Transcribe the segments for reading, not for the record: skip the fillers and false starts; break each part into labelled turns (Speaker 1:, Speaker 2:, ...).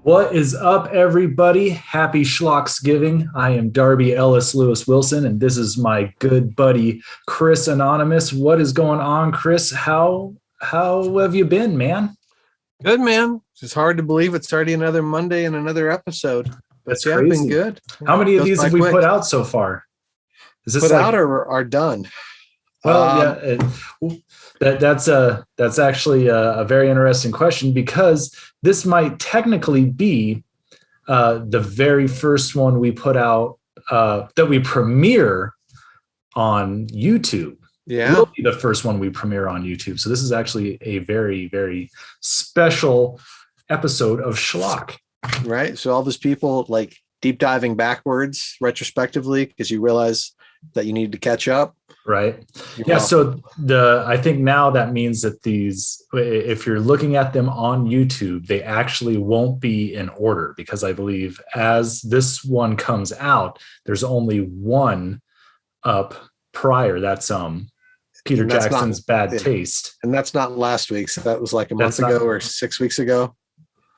Speaker 1: What is up, everybody? Happy Schlocksgiving. I am Darby Ellis Lewis Wilson, and this is my good buddy Chris Anonymous. What is going on, Chris? How have you been, man?
Speaker 2: Good, man. It's hard to believe it's already another Monday and another episode.
Speaker 1: That's
Speaker 2: Yeah, I've been
Speaker 1: crazy.
Speaker 2: good.
Speaker 1: How many of
Speaker 2: Goes
Speaker 1: these
Speaker 2: by
Speaker 1: have we
Speaker 2: quick.
Speaker 1: put out so far? Is this
Speaker 2: Put
Speaker 1: like
Speaker 2: out or are done?
Speaker 1: well,
Speaker 2: Um,
Speaker 1: yeah, that's actually a very interesting question because this might technically be the very first one we put out that we premiere on YouTube.
Speaker 2: Yeah,
Speaker 1: Will be the first one we premiere on YouTube. So this is actually a very, very special episode of Schlock.
Speaker 2: right. So all those people like deep diving backwards retrospectively because you realize that you need to catch up.
Speaker 1: Right.
Speaker 2: You're
Speaker 1: Yeah.
Speaker 2: welcome.
Speaker 1: So I think now that means that these, if you're looking at them on YouTube, they actually won't be in order because I believe as this one comes out, there's only one up prior. That's Peter
Speaker 2: And that's
Speaker 1: Jackson's
Speaker 2: not-
Speaker 1: Bad
Speaker 2: yeah.
Speaker 1: Taste.
Speaker 2: And that's not last week. So that was like a month
Speaker 1: That's not-
Speaker 2: ago or 6 weeks ago.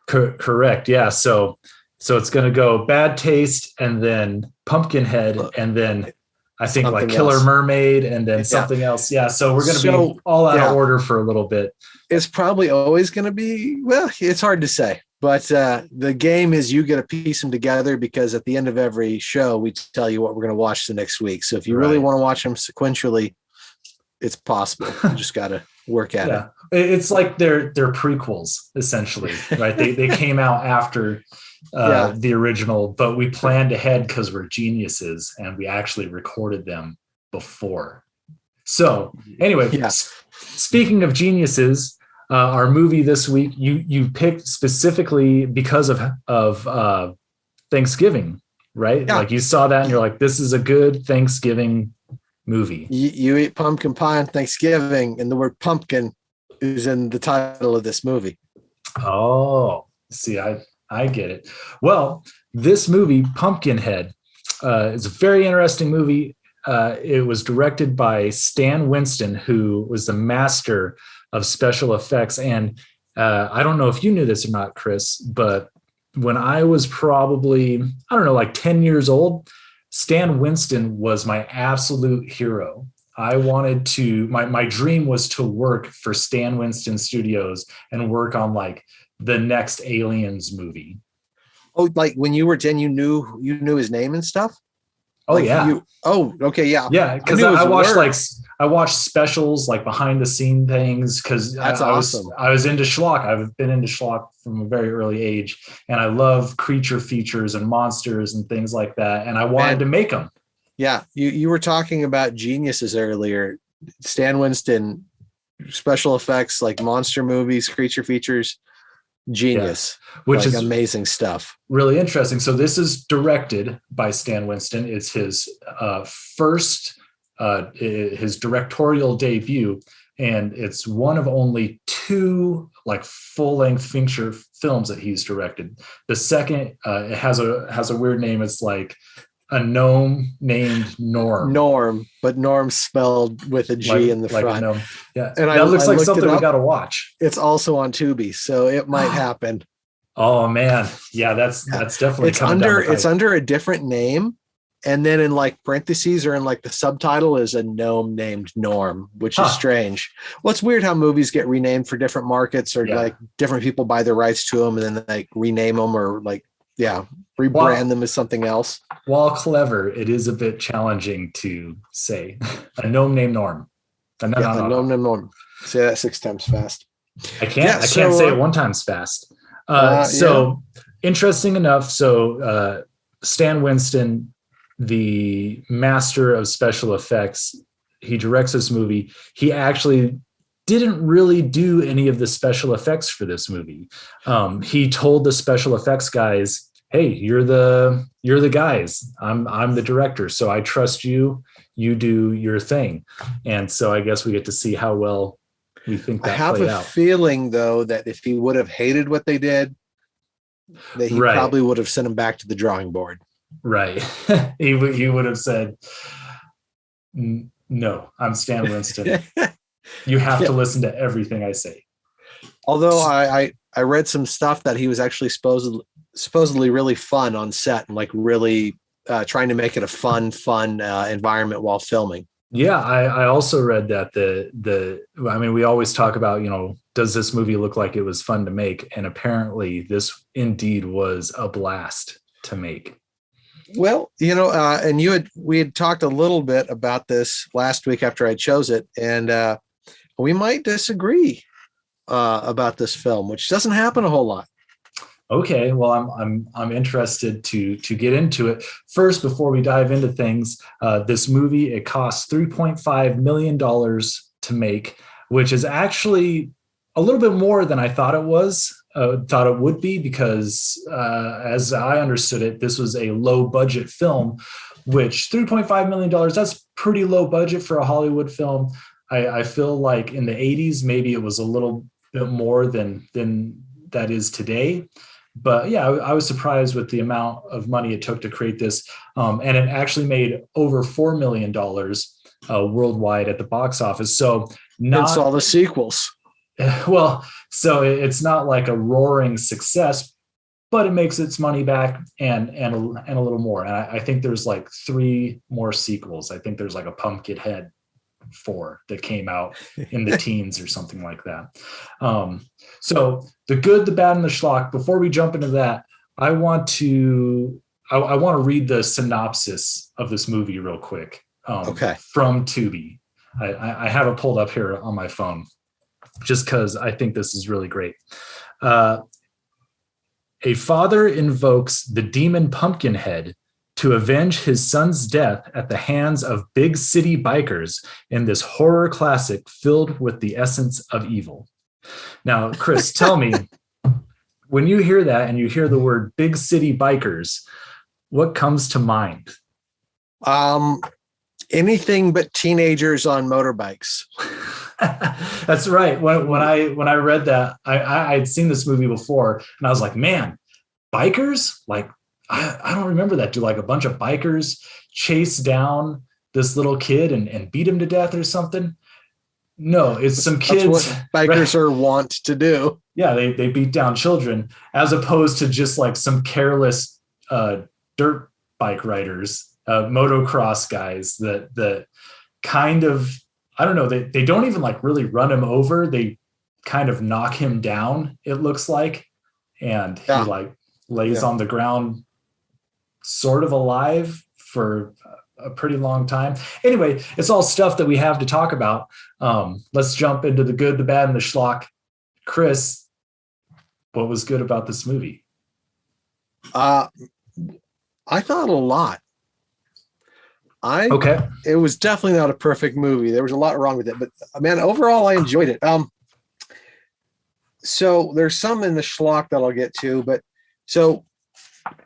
Speaker 1: Correct. Yeah. So it's going to go Bad Taste and then Pumpkinhead and then I think like
Speaker 2: Something
Speaker 1: Killer
Speaker 2: else.
Speaker 1: Mermaid and then
Speaker 2: Yeah.
Speaker 1: something else. Yeah. So we're going to
Speaker 2: So,
Speaker 1: be all out
Speaker 2: yeah.
Speaker 1: of order for a little bit.
Speaker 2: It's probably always going to be, well, it's hard to say. But the game is you get to piece them together because at the end of every show, we tell you what we're going to watch the next week. So if you really
Speaker 1: Right.
Speaker 2: want to watch them sequentially, it's possible. You just got to work at it.
Speaker 1: Yeah. It's like they're prequels essentially, right? They came out after
Speaker 2: Yeah.
Speaker 1: the original, but we planned ahead because we're geniuses and we actually recorded them before. So anyway,
Speaker 2: Yeah.
Speaker 1: Speaking of geniuses, our movie this week you picked specifically because of Thanksgiving, right?
Speaker 2: Yeah.
Speaker 1: Like you saw that and you're like, this is a good Thanksgiving movie.
Speaker 2: You eat pumpkin pie on Thanksgiving, and the word pumpkin is in the title of this movie.
Speaker 1: Oh, see, I get it. Well, this movie, Pumpkinhead, is a very interesting movie. It was directed by Stan Winston, who was the master of special effects. And I don't know if you knew this or not, Chris, but when I was probably, I don't know, like 10 years old, Stan Winston was my absolute hero. I wanted to, my dream was to work for Stan Winston Studios and work on like the next Aliens movie.
Speaker 2: Oh, like when you were 10, you knew his name and stuff?
Speaker 1: Oh
Speaker 2: Like
Speaker 1: yeah.
Speaker 2: Okay, yeah.
Speaker 1: Yeah, because
Speaker 2: knew his
Speaker 1: I watched
Speaker 2: work.
Speaker 1: I watched specials like behind the scene things because
Speaker 2: That's
Speaker 1: I
Speaker 2: awesome.
Speaker 1: was into Schlock. I've been into Schlock from a very early age, and I love creature features and monsters and things like that. And I wanted
Speaker 2: Man.
Speaker 1: to make them.
Speaker 2: Yeah, you were talking about geniuses earlier. Stan Winston, special effects like monster movies, creature features, genius.
Speaker 1: Which
Speaker 2: Like
Speaker 1: is
Speaker 2: amazing stuff.
Speaker 1: really interesting. So this is directed by Stan Winston. It's his first, his directorial debut, and it's one of only two like full-length feature films that he's directed. The second, it has a weird name. It's like a gnome named Norm.
Speaker 2: Norm, but Norm spelled with a G
Speaker 1: Like-
Speaker 2: in the
Speaker 1: like a
Speaker 2: front.
Speaker 1: gnome. Yeah,
Speaker 2: And
Speaker 1: that looks
Speaker 2: I
Speaker 1: like
Speaker 2: looked
Speaker 1: something
Speaker 2: it
Speaker 1: we
Speaker 2: up.
Speaker 1: got to watch.
Speaker 2: It's also on Tubi, so it might happen.
Speaker 1: Oh man, yeah, that's definitely
Speaker 2: It's
Speaker 1: coming down the
Speaker 2: it's
Speaker 1: pipe.
Speaker 2: under a different name, and then in like parentheses or in like the subtitle is a gnome named Norm, which
Speaker 1: Huh.
Speaker 2: is strange. Well, it's weird how movies get renamed for different markets or
Speaker 1: Yeah.
Speaker 2: like different people buy the rights to them and then they like rename them or like rebrand them as something else.
Speaker 1: While clever, it is a bit challenging to say. A gnome named Norm.
Speaker 2: A gnome named Norm. Say that 6 times fast.
Speaker 1: I can't.
Speaker 2: Yeah,
Speaker 1: I can't
Speaker 2: so,
Speaker 1: say it one time fast. Interesting enough. So Stan Winston, the master of special effects, he directs this movie. He actually didn't really do any of the special effects for this movie. He told the special effects guys, "Hey, you're the guys. I'm the director, so I trust you. You do your thing." And so I guess we get to see how well we think
Speaker 2: I
Speaker 1: that
Speaker 2: have
Speaker 1: played
Speaker 2: a
Speaker 1: out.
Speaker 2: feeling though that if he would have hated what they did, that he
Speaker 1: Right.
Speaker 2: probably would have sent him back to the drawing board.
Speaker 1: Right. he would have said, "No, I'm Stan Winston. You have to listen to everything I say."
Speaker 2: Although I read some stuff that he was actually supposedly really fun on set and like really trying to make it a fun environment while filming.
Speaker 1: Yeah, I also read that I mean, we always talk about, does this movie look like it was fun to make? And apparently this indeed was a blast to make.
Speaker 2: Well, and we had talked a little bit about this last week after I chose it, and we might disagree about this film, which doesn't happen a whole lot.
Speaker 1: Okay, well, I'm interested to get into it. First, before we dive into things, this movie, it cost $3.5 million to make, which is actually a little bit more than I thought it would be, because as I understood it, this was a low budget film, which $3.5 million, that's pretty low budget for a Hollywood film. I feel like in the 80s, maybe it was a little bit more than that is today. But yeah, I was surprised with the amount of money it took to create this. And it actually made over $4 million worldwide at the box office. So
Speaker 2: hence all the sequels.
Speaker 1: Well, so it's not like a roaring success, but it makes its money back and a little more. And I think there's like 3 more sequels. I think there's like a Pumpkinhead 4 that came out in the teens or something like that. So the good, the bad, and the schlock. Before we jump into that, I want to read the synopsis of this movie real quick.
Speaker 2: Okay.
Speaker 1: From Tubi. I have it pulled up here on my phone, just because I think this is really great. A father invokes the demon Pumpkinhead to avenge his son's death at the hands of big city bikers in this horror classic filled with the essence of evil. Now, Chris, tell me, when you hear that and you hear the word big city bikers, what comes to mind?
Speaker 2: Anything but teenagers on motorbikes.
Speaker 1: That's right. When I read that, I'd seen this movie before, and I was like, man, bikers? Like, I don't remember that. Do like a bunch of bikers chase down this little kid and beat him to death or something? No, it's some kids.
Speaker 2: That's what bikers are wont to do.
Speaker 1: Yeah, they beat down children, as opposed to just like some careless dirt bike riders, motocross guys that kind of, I don't know, they don't even like really run him over. They kind of knock him down, it looks like. And he like lays on the ground sort of alive for a pretty long time. Anyway, it's all stuff that we have to talk about. Let's jump into the good, the bad, and the schlock. Chris, what was good about this movie?
Speaker 2: I thought a lot. It was definitely not a perfect movie. There was a lot wrong with it, but man, overall, I enjoyed it. So there's some in the schlock that I'll get to, but so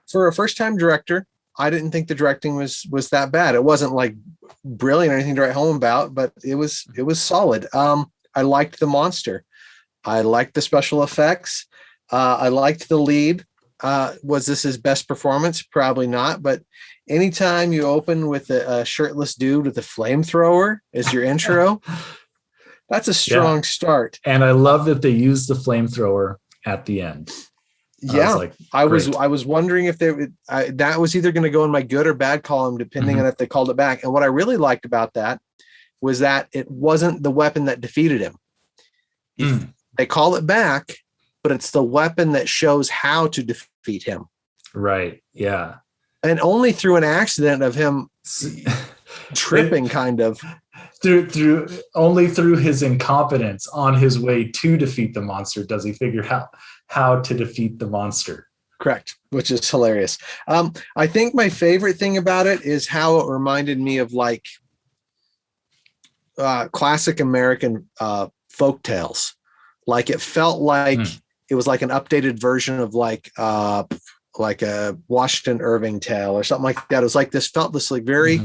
Speaker 2: for a first-time director, I didn't think the directing was that bad. It wasn't like brilliant or anything to write home about, but it was solid. I liked the monster. I liked the special effects. I liked the lead. Was this his best performance? Probably not, but anytime you open with a shirtless dude with a flamethrower as your intro, that's a strong start.
Speaker 1: And I love that they used the flamethrower at the end.
Speaker 2: Yeah, I was wondering if that was either going to go in my good or bad column, depending on if they called it back. And what I really liked about that was that it wasn't the weapon that defeated him. They call it back, but it's the weapon that shows how to defeat him.
Speaker 1: Right. Yeah.
Speaker 2: And only through an accident of him tripping, kind of
Speaker 1: through his incompetence on his way to defeat the monster does he figure out how to defeat the monster.
Speaker 2: Correct, which is hilarious. I think my favorite thing about it is how it reminded me of like classic American folk tales. Like it felt like it was like an updated version of like a Washington Irving tale or something like that. It was like this like very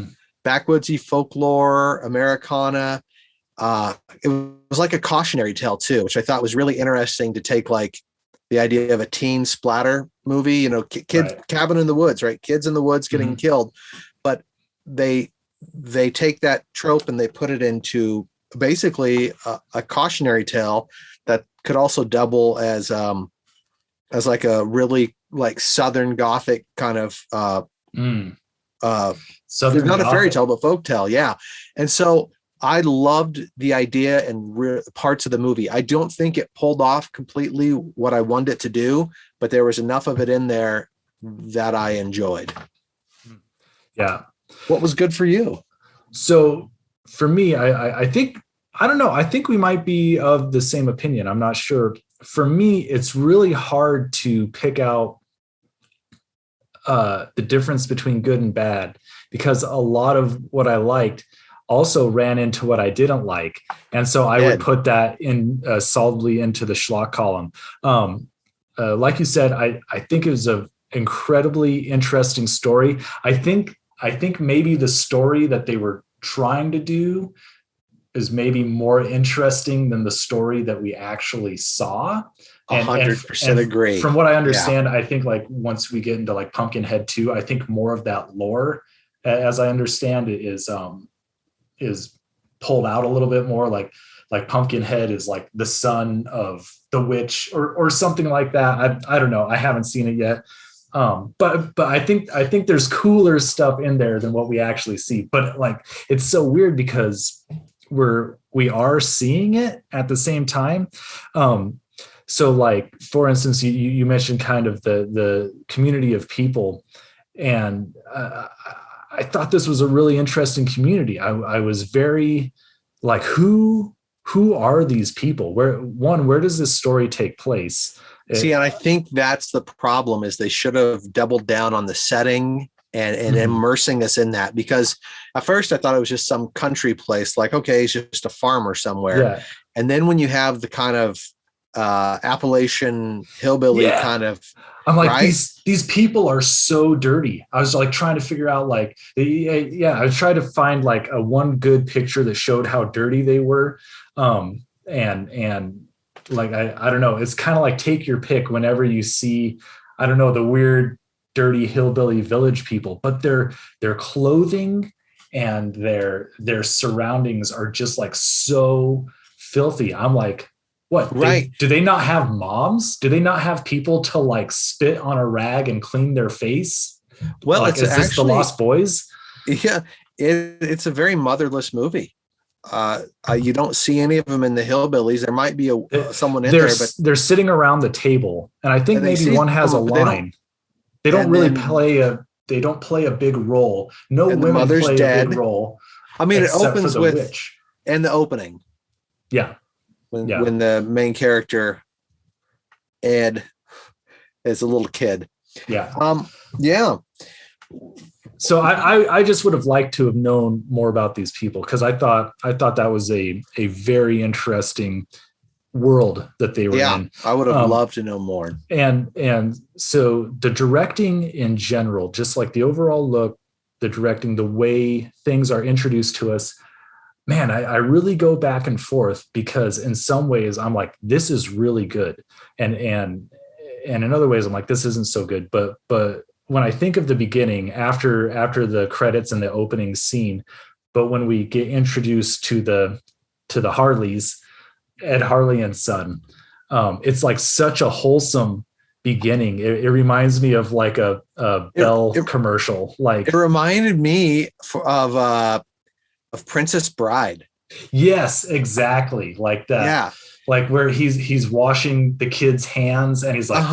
Speaker 2: backwoodsy folklore, Americana. It was like a cautionary tale too, which I thought was really interesting to take like the idea of a teen splatter movie, kids cabin in the woods, right? Kids in the woods getting killed, but they take that trope and they put it into basically a cautionary tale that could also double as like a really like Southern Gothic kind of
Speaker 1: Southern
Speaker 2: not
Speaker 1: Gothic.
Speaker 2: a fairy tale, but folk tale. Yeah. And so I loved the idea and parts of the movie. I don't think it pulled off completely what I wanted it to do, but there was enough of it in there that I enjoyed.
Speaker 1: Yeah.
Speaker 2: What was good for you?
Speaker 1: So for me, I think, I don't know. I think we might be of the same opinion. I'm not sure. For me, it's really hard to pick out the difference between good and bad, because a lot of what I liked also ran into what I didn't like. And so I would put that in solidly into the Schlock column. Like you said, I think it was an incredibly interesting story. I think maybe the story that they were trying to do is maybe more interesting than the story that we actually saw.
Speaker 2: 100% agree.
Speaker 1: From what I understand, I think like once we get into like Pumpkinhead 2, I think more of that lore, as I understand it, is pulled out a little bit more. Like Pumpkinhead is like the son of the witch or something like that. I don't know. I haven't seen it yet. But I think there's cooler stuff in there than what we actually see. But like, it's so weird because we are seeing it at the same time. So like, for instance, you mentioned kind of the community of people, and I thought this was a really interesting community. I was very like, who are these people? Where does this story take place?
Speaker 2: See, and I think that's the problem, is they should have doubled down on the setting and immersing us in that, because at first I thought it was just some country place, like, okay, it's just a farmer somewhere.
Speaker 1: Yeah.
Speaker 2: And then when you have the kind of Appalachian hillbilly kind of,
Speaker 1: I'm like,
Speaker 2: right?
Speaker 1: these people are so dirty. I was like trying to figure out like, I was trying to find like a one good picture that showed how dirty they were. And like, I don't know, it's kind of like take your pick whenever you see, I don't know, the weird, dirty hillbilly village people, but their clothing and their surroundings are just like so filthy. I'm like, what?
Speaker 2: Right.
Speaker 1: Do they not have moms? Do they not have people to like spit on a rag and clean their face?
Speaker 2: Well,
Speaker 1: like,
Speaker 2: it's
Speaker 1: is this the Lost Boys?
Speaker 2: Yeah, it's a very motherless movie. You don't see any of them in the hillbillies. There might be someone in there, but
Speaker 1: they're sitting around the table, and I think maybe one has a line. They don't really play a big role. No women play a big role.
Speaker 2: I mean, it opens with
Speaker 1: witch.
Speaker 2: And the opening.
Speaker 1: Yeah.
Speaker 2: When the main character Ed is a little kid.
Speaker 1: Yeah.
Speaker 2: Yeah.
Speaker 1: So I just would have liked to have known more about these people, because I thought that was a very interesting world that they were in.
Speaker 2: I would have loved to know more.
Speaker 1: And so the directing in general, just like the overall look, the directing, the way things are introduced to us, man, I really go back and forth, because in some ways I'm like, this is really good. And in other ways I'm like, this isn't so good. But when I think of the beginning, after the credits and the opening scene, but when we get introduced to the Harleys, Ed Harley and Son, it's like such a wholesome beginning. It reminds me of like a Bell commercial. Like,
Speaker 2: it reminded me of Princess Bride.
Speaker 1: Yes, exactly. Like that.
Speaker 2: Yeah.
Speaker 1: Like where he's washing the kid's hands, and he's like,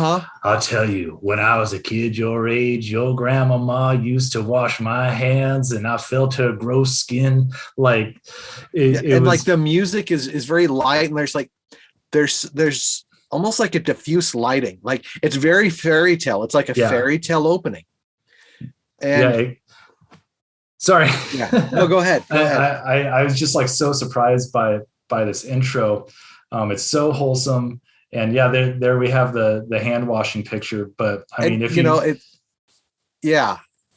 Speaker 1: I'll tell you, when I was a kid your age, your grandmama used to wash my hands and I felt her gross skin. Like it was,
Speaker 2: like the music is very light, and there's almost like a diffuse lighting. Like it's very fairy tale. It's like a fairy tale opening. And
Speaker 1: sorry.
Speaker 2: Yeah. No, go ahead.
Speaker 1: I was just like so surprised by this intro. It's so wholesome, and there we have the hand washing picture. But I mean, if you know
Speaker 2: it,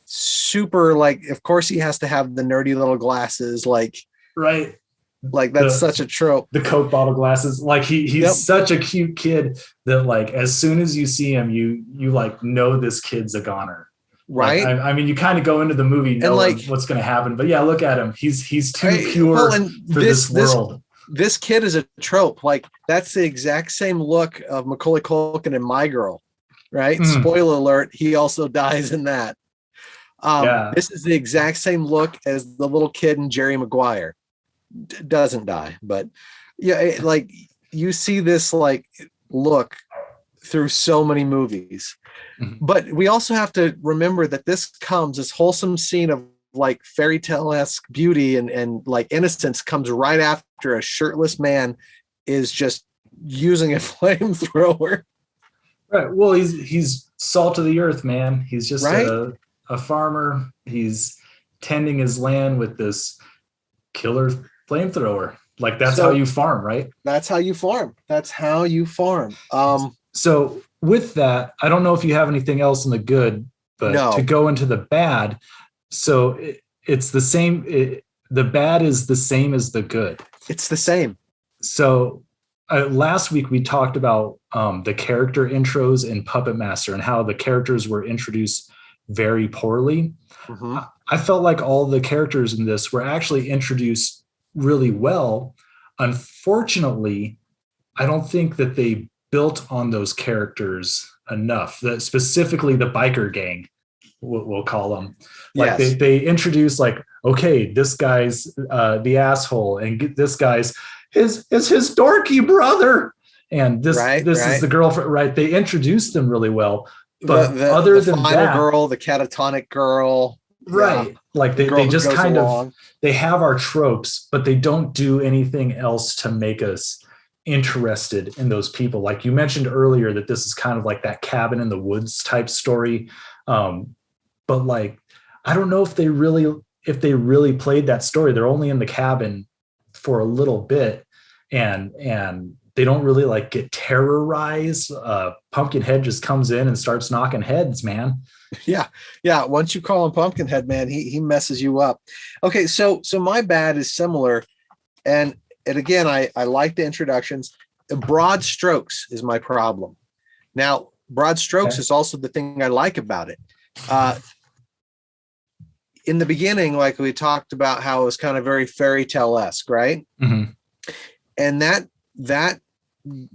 Speaker 2: super. Like, of course, he has to have the nerdy little glasses. Like,
Speaker 1: right,
Speaker 2: like that's such a trope.
Speaker 1: The Coke bottle glasses. Like he's such a cute kid that like as soon as you see him, you like know this kid's a goner.
Speaker 2: Right.
Speaker 1: Like, I mean, you kind of go into the movie knowing like what's going to happen, but yeah, look at him. He's too pure for this world.
Speaker 2: This kid is a trope. Like that's the exact same look of Macaulay Culkin in My Girl. right?
Speaker 1: Mm.
Speaker 2: Spoiler alert, he also dies in that.
Speaker 1: Yeah.
Speaker 2: This is the exact same look as the little kid in Jerry Maguire. Doesn't die, but yeah, like you see this like look through so many movies.
Speaker 1: Mhm.
Speaker 2: But we also have to remember that this wholesome scene of like fairy tale-esque beauty and like innocence comes right after a shirtless man is just using a flamethrower.
Speaker 1: Right. Well, he's salt of the earth, man. He's just
Speaker 2: Right?
Speaker 1: a farmer. He's tending his land with this killer flamethrower. Like that's how
Speaker 2: So
Speaker 1: you farm, right?
Speaker 2: that's how you farm. That's how you farm.
Speaker 1: So with that, I don't know if you have anything else in the good, but to
Speaker 2: No,
Speaker 1: go into the bad, so it's the same. The bad is the same as the good.
Speaker 2: it's the same.
Speaker 1: So last week we talked about the character intros in Puppet Master and how the characters were introduced very poorly.
Speaker 2: Mm-hmm.
Speaker 1: I felt like all the characters in this were actually introduced really well. Unfortunately, I don't think that they built on those characters enough. That specifically the biker gang, we'll call them. Like
Speaker 2: Yes.
Speaker 1: they introduce like, okay, this guy's the asshole, and this guy's his dorky brother, and this
Speaker 2: Right,
Speaker 1: this is
Speaker 2: right.
Speaker 1: the girlfriend. Right? They introduced them really well, but other
Speaker 2: the
Speaker 1: than
Speaker 2: final
Speaker 1: that,
Speaker 2: girl, the catatonic girl,
Speaker 1: right? Like
Speaker 2: the girl
Speaker 1: they
Speaker 2: who
Speaker 1: just
Speaker 2: goes
Speaker 1: kind
Speaker 2: along.
Speaker 1: of they have our tropes, but they don't do anything else to make us interested in those people. Like you mentioned earlier that this is kind of like that cabin in the woods type story. But like, I don't know if they really played that story. They're only in the cabin for a little bit, and they don't really like get terrorized. Pumpkinhead just comes in and starts knocking heads, man.
Speaker 2: Yeah. Once you call him Pumpkinhead, man, he messes you up. Okay, so my bad is similar. And again, I like the introductions. Broad strokes is my problem. Now, broad strokes is also the thing I like about it. In the beginning, like we talked about how it was kind of very fairy tale-esque, right?
Speaker 1: Mm-hmm.
Speaker 2: And that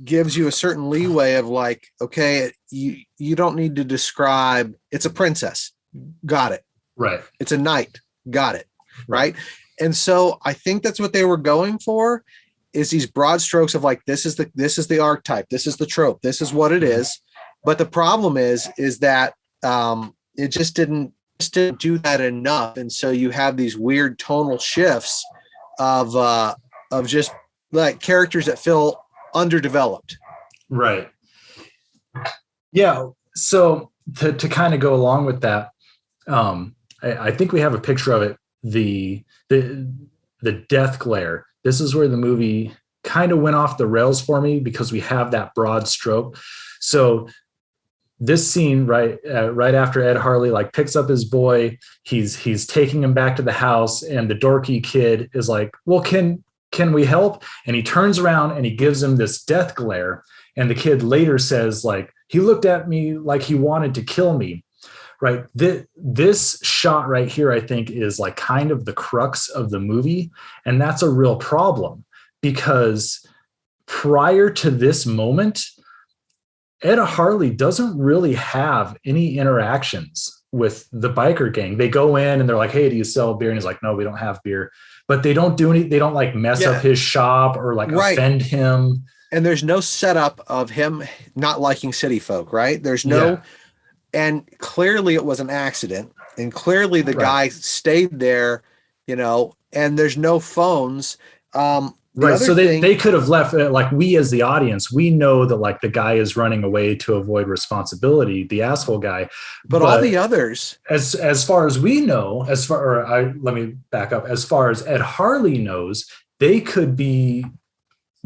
Speaker 2: gives you a certain leeway of like, okay, you don't need to describe, it's a princess. Got it.
Speaker 1: Right.
Speaker 2: It's a knight. Got it. Right. And so I think that's what they were going for, is these broad strokes of like, this is the archetype. This is the trope. This is what it is. But the problem is that it just didn't do that enough. And so you have these weird tonal shifts of just like characters that feel underdeveloped.
Speaker 1: Right. Yeah. So to kind of go along with that, I think we have a picture of it. The death glare. This is where the movie kind of went off the rails for me, because we have that broad stroke. So this scene right after Ed Harley like picks up his boy, he's taking him back to the house, and the dorky kid is like, well, can we help? And he turns around and he gives him this death glare. And the kid later says, like, he looked at me like he wanted to kill me. Right. This shot right here, I think, is like kind of the crux of the movie. And that's a real problem, because prior to this moment, Ed Harley doesn't really have any interactions with the biker gang. They go in and they're like, hey, do you sell beer? And he's like, no, we don't have beer. But they don't do any, they don't like mess up his shop or like offend him.
Speaker 2: And there's no setup of him not liking city folk, right? There's no, and clearly it was an accident. And clearly the guy stayed there, and there's no phones.
Speaker 1: Right. So they could have left, like we as the audience, we know that like the guy is running away to avoid responsibility, the asshole guy.
Speaker 2: But all the others,
Speaker 1: as far as we know, let me back up. As far as Ed Harley knows, they could be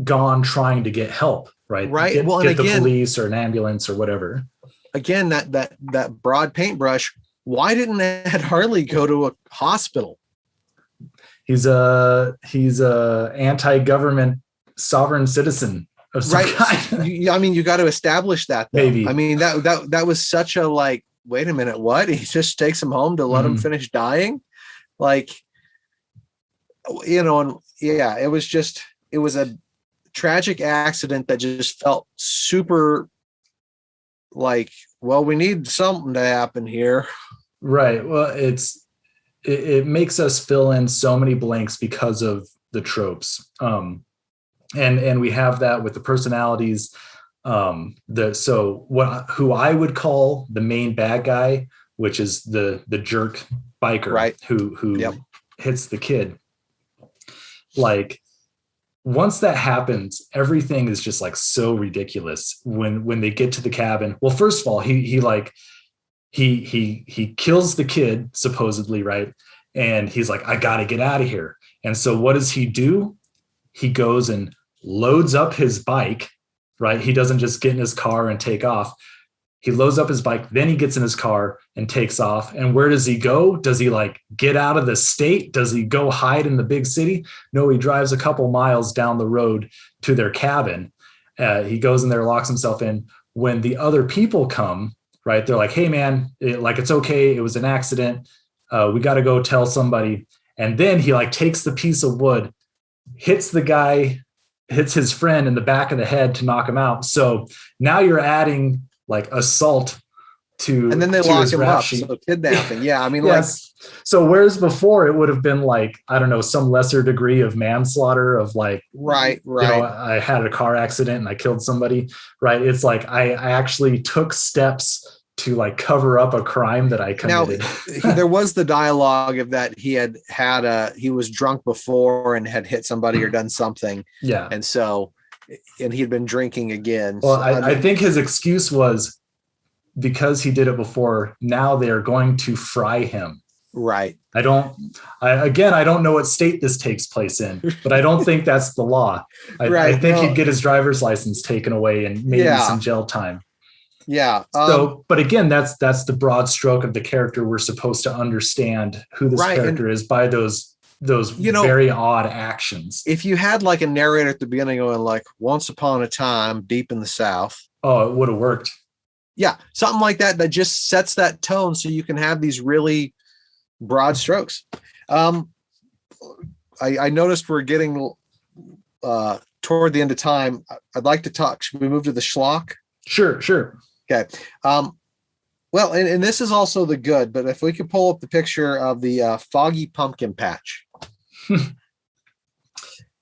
Speaker 1: gone trying to get help, right?
Speaker 2: Right.
Speaker 1: Get
Speaker 2: the
Speaker 1: police or an ambulance or whatever.
Speaker 2: Again, that broad paintbrush. Why didn't Ed Harley go to a hospital?
Speaker 1: He's a anti-government sovereign citizen of some kind.
Speaker 2: You got to establish that, though.
Speaker 1: Maybe.
Speaker 2: I mean, that was such a like, wait a minute, what? He just takes him home to let him finish dying? Like, and it was a tragic accident that just felt super like, well, we need something to happen here.
Speaker 1: Right. Well, it makes us fill in so many blanks because of the tropes. And we have that with the personalities. Who I would call the main bad guy, which is the jerk biker,
Speaker 2: right,
Speaker 1: who
Speaker 2: yep.
Speaker 1: hits the kid. Like, once that happens, everything is just like so ridiculous when they get to the cabin. Well, first of all, he kills the kid supposedly, right? And he's like, I gotta get out of here. And so what does he do? He goes and loads up his bike, right? He doesn't just get in his car and take off. He loads up his bike, then he gets in his car and takes off. And where does he go? Does he like get out of the state? Does he go hide in the big city? No, he drives a couple miles down the road to their cabin. He goes in there, locks himself in. When the other people come, right, they're like, hey man, it's okay. It was an accident. We got to go tell somebody. And then he like takes the piece of wood, hits his friend in the back of the head to knock him out. So now you're adding like assault to,
Speaker 2: and then they lock him up. So kidnapping. Yeah. I mean,
Speaker 1: yes. So whereas before it would have been like, I don't know, some lesser degree of manslaughter of like,
Speaker 2: right.
Speaker 1: You know, I had a car accident and I killed somebody, right? It's like, I actually took steps to like cover up a crime that I committed.
Speaker 2: Now, there was the dialogue of that he was drunk before and had hit somebody or done something.
Speaker 1: Yeah.
Speaker 2: And he'd been drinking again.
Speaker 1: Well,
Speaker 2: so,
Speaker 1: I think his excuse was because he did it before, now they are going to fry him.
Speaker 2: Right.
Speaker 1: I don't know what state this takes place in, but I don't think that's the law. I think he'd get his driver's license taken away and maybe some jail time.
Speaker 2: Yeah.
Speaker 1: But again, that's the broad stroke of the character. We're supposed to understand who this character is by those very odd actions.
Speaker 2: If you had like a narrator at the beginning going like, once upon a time deep in the South.
Speaker 1: Oh, it would have worked.
Speaker 2: Yeah. Something like that just sets that tone so you can have these really broad strokes. I noticed we're getting toward the end of time. I'd like to talk. Should we move to the schlock?
Speaker 1: Sure.
Speaker 2: Okay. Well, and this is also the good, but if we could pull up the picture of the foggy pumpkin patch.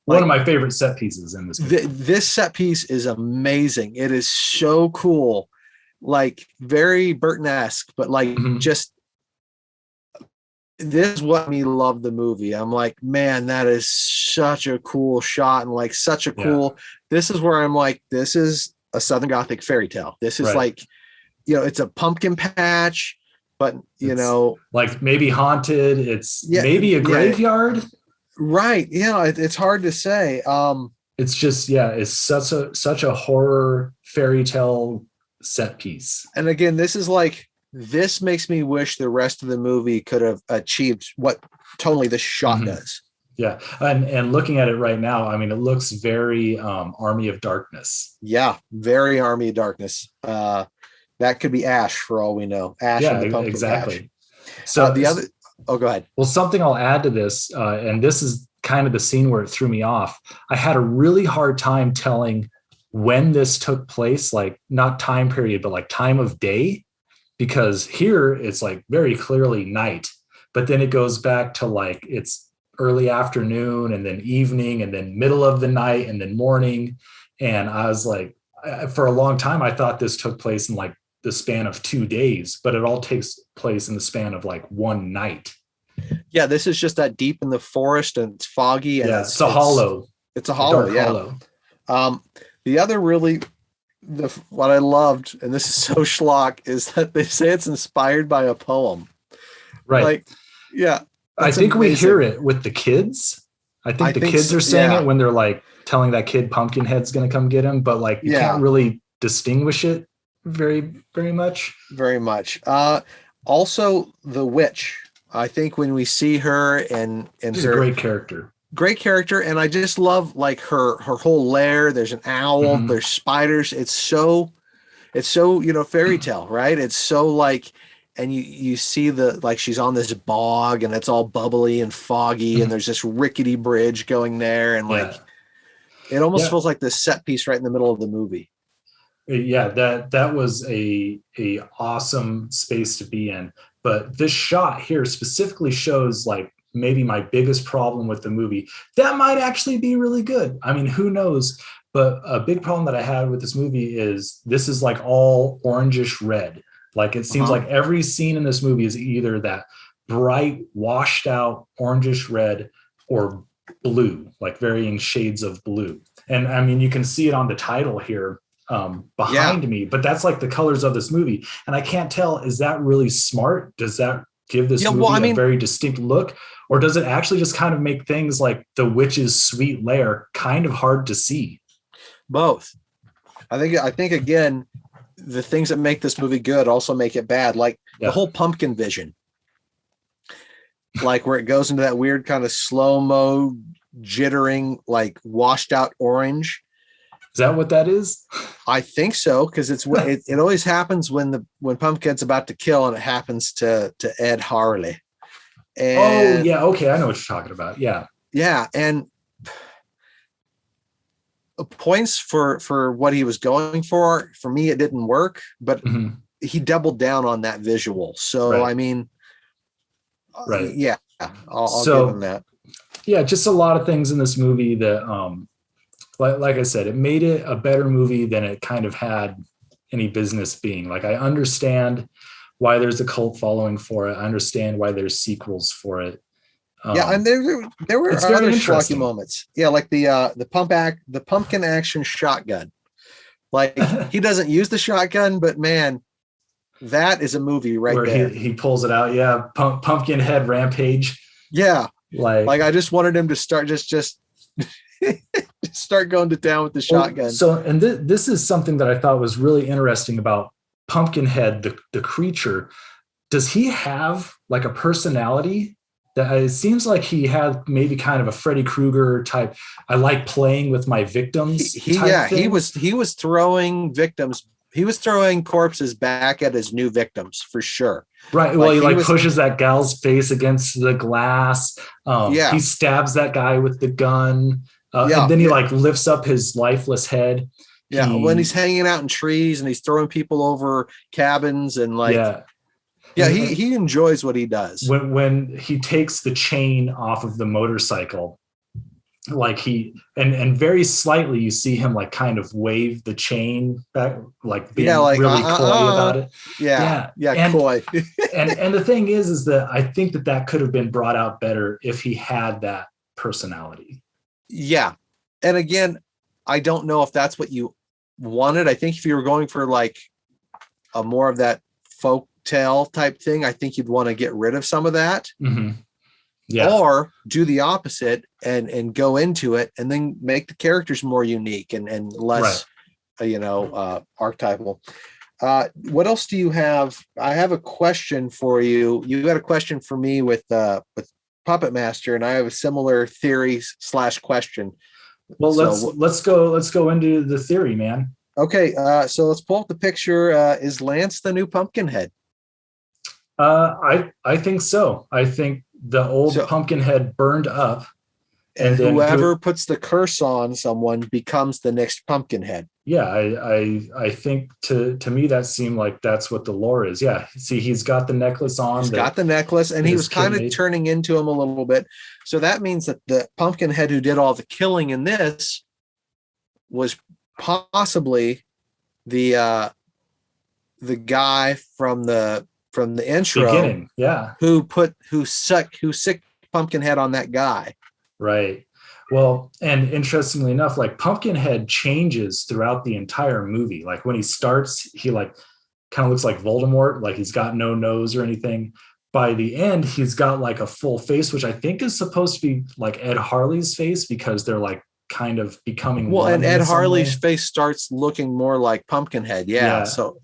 Speaker 1: One of my favorite set pieces in this movie.
Speaker 2: This set piece is amazing. It is so cool. Like very Burton-esque, but like just this is what me love the movie. I'm like, man, that is such a cool shot and like such a cool. This is where I'm like, this is a Southern Gothic fairy tale. This is like, it's a pumpkin patch, but
Speaker 1: like maybe haunted. It's maybe a graveyard.
Speaker 2: Right. Yeah. It's hard to say.
Speaker 1: It's just, it's such a horror fairy tale set piece.
Speaker 2: And again, this makes me wish the rest of the movie could have achieved what tonally this shot does.
Speaker 1: Yeah. And looking at it right now, I mean, it looks very Army of Darkness.
Speaker 2: Yeah. Very Army of Darkness. That could be Ash for all we know. Ash and the pumpkin
Speaker 1: exactly.
Speaker 2: patch.
Speaker 1: So
Speaker 2: go ahead.
Speaker 1: Well, something I'll add to this, and this is kind of the scene where it threw me off. I had a really hard time telling when this took place, like not time period, but like time of day, because here it's like very clearly night, but then it goes back to like it's early afternoon and then evening and then middle of the night and then morning. And I was like, for a long time, I thought this took place in like the span of 2 days, but it all takes place in the span of like one night.
Speaker 2: Yeah, this is just that deep in the forest and it's foggy. And
Speaker 1: it's a hollow.
Speaker 2: It's a hollow, yeah. Hollow. The other what I loved, and this is so schlock, is that they say it's inspired by a poem.
Speaker 1: Right.
Speaker 2: Like, yeah.
Speaker 1: I think amazing. We hear it with the kids. I think the kids are saying it when they're like telling that kid Pumpkinhead's going to come get him, but like you can't really distinguish it very, very much.
Speaker 2: Very much. Also, the witch. I think when we see her and
Speaker 1: she's a great character.
Speaker 2: Great character, and I just love like her whole lair. There's an owl, there's spiders. It's so fairy tale, right? It's so like, and you see like she's on this bog and it's all bubbly and foggy, and there's this rickety bridge going there, and like it almost feels like this set piece right in the middle of the movie.
Speaker 1: Yeah, that was a awesome space to be in. But this shot here specifically shows like maybe my biggest problem with the movie. That might actually be really good. I mean, who knows? But a big problem that I had with this movie is this is like all orangish red. Like it seems like every scene in this movie is either that bright, washed out orangish red or blue, like varying shades of blue. And I mean, you can see it on the title here behind me, but that's like the colors of this movie. And I can't tell, is that really smart? Does that give this movie a very distinct look? Or does it actually just kind of make things like the witch's sweet lair kind of hard to see?
Speaker 2: Both. I think again, the things that make this movie good also make it bad. Like the whole pumpkin vision, like where it goes into that weird kind of slow-mo jittering, like washed out orange.
Speaker 1: Is that what that is?
Speaker 2: I think so, because it always happens when Pumpkinhead's about to kill, and it happens to Ed Harley. And,
Speaker 1: okay, I know what you're talking about. Yeah,
Speaker 2: and points for what he was going for. For me, it didn't work, but he doubled down on that visual. So I mean, yeah, I'll give him that.
Speaker 1: Yeah, just a lot of things in this movie that like I said, it made it a better movie than it kind of had any business being. Like, I understand why there's a cult following for it. I understand why there's sequels for it.
Speaker 2: And there were other schlocky moments. Yeah, like the pumpkin action shotgun. Like, he doesn't use the shotgun, but man, that is a movie right there.
Speaker 1: He pulls it out. Yeah, Pumpkinhead rampage.
Speaker 2: Yeah, like I just wanted him to start just start going to town with the shotgun.
Speaker 1: And this is something that I thought was really interesting about Pumpkinhead, the creature. Does he have like a personality? That it seems like he had maybe kind of a Freddy Krueger type. I like playing with my victims.
Speaker 2: He was throwing victims. He was throwing corpses back at his new victims for sure.
Speaker 1: Right. Well, he pushes that gal's face against the glass. He stabs that guy with the gun. And then he like lifts up his lifeless head.
Speaker 2: Yeah. When he's hanging out in trees and he's throwing people over cabins and like, he enjoys what he does.
Speaker 1: When he takes the chain off of the motorcycle, like and very slightly you see him like kind of wave the chain back, like being really coy about it.
Speaker 2: Coy.
Speaker 1: and the thing is that I think that could have been brought out better if he had that personality.
Speaker 2: Yeah. And again, I don't know if that's what you wanted. I think if you were going for like a more of that folk tale type thing, I think you'd want to get rid of some of that. Or do the opposite and go into it and then make the characters more unique and less archetypal. What else do you have? I have a question for you. You got a question for me with Puppet Master, and I have a similar theory / question.
Speaker 1: Well, let's go into the theory, man.
Speaker 2: Okay, so let's pull up the picture. Is Lance the new Pumpkinhead?
Speaker 1: I think so. I think the old Pumpkinhead burned up,
Speaker 2: and whoever puts the curse on someone becomes the next Pumpkinhead.
Speaker 1: Yeah, I think to me that seemed like that's what the lore is. Yeah, see, he's got the necklace on.
Speaker 2: He's got the necklace, and he was kind of turning into him a little bit. So that means that the Pumpkinhead who did all the killing in this was possibly the guy from the intro
Speaker 1: beginning,
Speaker 2: who sick Pumpkinhead on that guy.
Speaker 1: Right. Well, and interestingly enough, like Pumpkinhead changes throughout the entire movie. Like when he starts, he like kind of looks like Voldemort, like he's got no nose or anything. By the end, he's got like a full face, which I think is supposed to be like Ed Harley's face because they're like kind of becoming
Speaker 2: one. And Ed Harley's face starts looking more like Pumpkinhead. So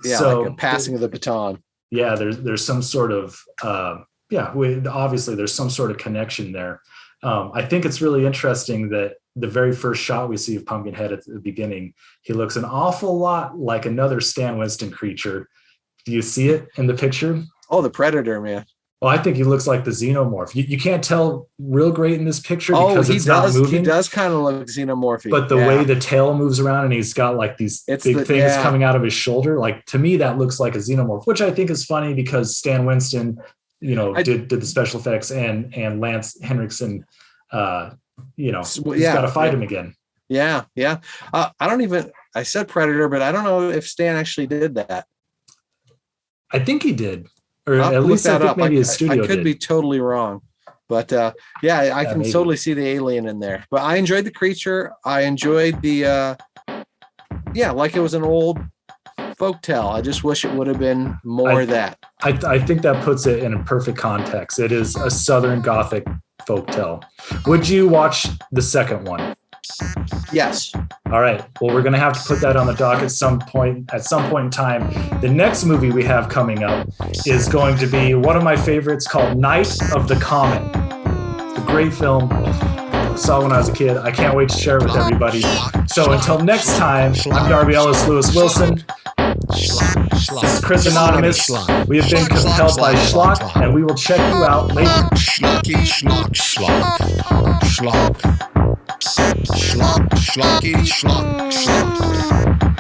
Speaker 2: like a passing of the baton.
Speaker 1: Yeah, there's some sort of obviously there's some sort of connection there. I think it's really interesting that the very first shot we see of Pumpkinhead at the beginning, he looks an awful lot like another Stan Winston creature. Do you see it in the picture?
Speaker 2: Oh, the Predator, man.
Speaker 1: Well, I think he looks like the xenomorph. You can't tell real great in this picture because it's not moving.
Speaker 2: He does kind of look xenomorphic.
Speaker 1: But the way the tail moves around and he's got like these big things coming out of his shoulder, like to me, that looks like a xenomorph, which I think is funny because Stan Winston, did the special effects and Lance Henriksen, he's got to fight him again.
Speaker 2: Yeah. Yeah. I said Predator, but I don't know if Stan actually did that.
Speaker 1: I think he did. Or at least I think maybe his studio
Speaker 2: I could
Speaker 1: did.
Speaker 2: be totally wrong. But I can
Speaker 1: maybe.
Speaker 2: totally see the alien in there. But I enjoyed the creature. I enjoyed the like it was an old folktale. I just wish it would have been more of that.
Speaker 1: I think that puts it in a perfect context. It is a Southern Gothic folktale. Would you watch the second one?
Speaker 2: Yes.
Speaker 1: All right. Well, we're going to have to put that on the dock at some point in time. The next movie we have coming up is going to be one of my favorites called Night of the Comet. It's a great film. I saw it when I was a kid. I can't wait to share it with everybody. So until next time, I'm Darby Ellis Lewis Wilson. This is Chris Anonymous. We have been compelled by Schlock, and we will check you out later.
Speaker 3: Schlocky, schlock, schlock, schlock, schlock, schlocky, schlock, schlock.